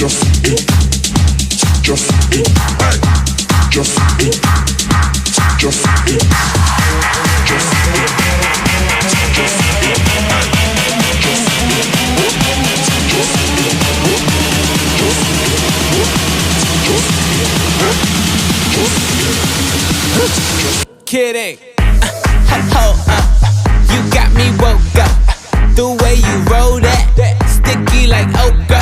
Just eat. Just eat. Hey. Just eat. Just eat. Just eat. Just eat. Hey. Just eat. Just eat. Just eat. Just eat. Kidding. Hold up. You got me woke up. The way you roll that, sticky like okra.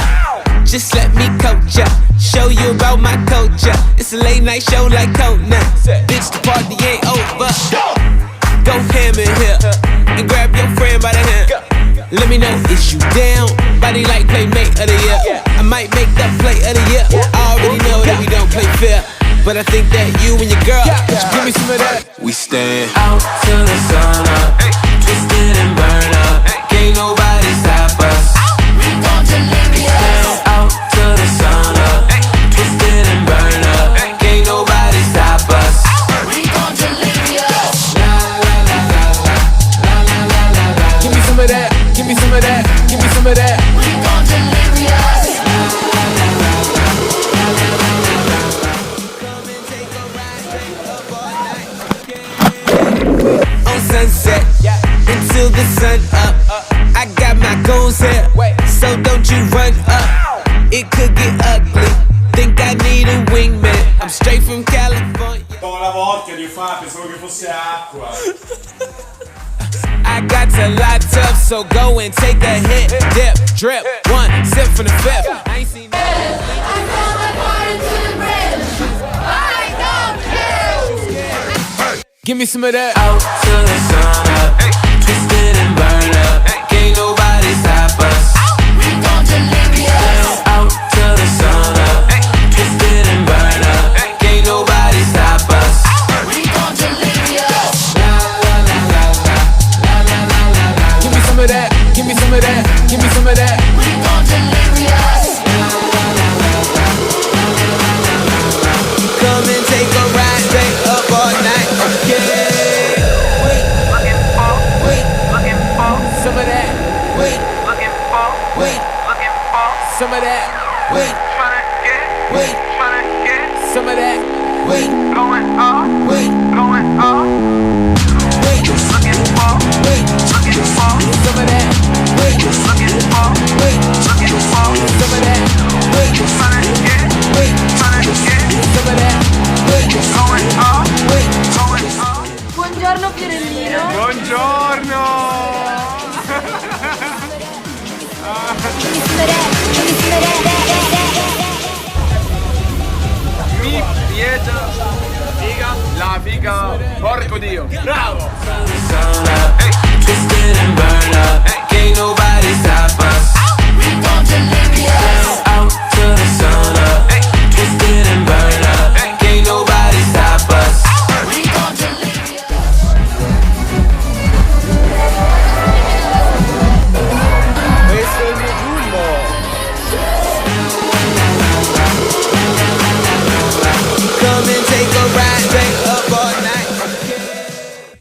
Just let me coach ya, show you about my culture. It's a late night show like Conan. Bitch, the party ain't over. Go ham in here and grab your friend by the hand. Let me know, is you down? Body like playmate of the year. I might make that play of the year. I already know that we don't play fair, but I think that you and your girl should give me some of that. We stand out till the sun up, twisted and burn up. Can't nobody stop us. We gon' delirious. Out till the sun up, twisted and burn up. Can't nobody stop us. We gon' delirious. La la la la la la la la la la. Give me some of that. Give me some of that. Give me some of that. We gon' delirious. Sunset until the sun up. I got my goons here, so don't you run up. It could get ugly. Think I need a wingman. I'm straight from California. Ho la vodka di fa, pensavo che fosse acqua. I got to locked up, so go and take a hit, dip, drip, one sip from the fifth. I ain't seen that. Give me some of that. Out till the sun up, twisted and burn up. Can't nobody stop us. We gon' delirious. Out till the sun up, twisted and burn up. Can't nobody stop us. We gon' delirious. La la la la la la la la la la. Give me some of that. Give me some of that. Give me some of that. We gon' delirious. Come and take a ride, stay up all night. Okay. Wait, some of that. Wait, some of that. Wait, some of that. Wait, wait, wait, some of that. Wait, wait,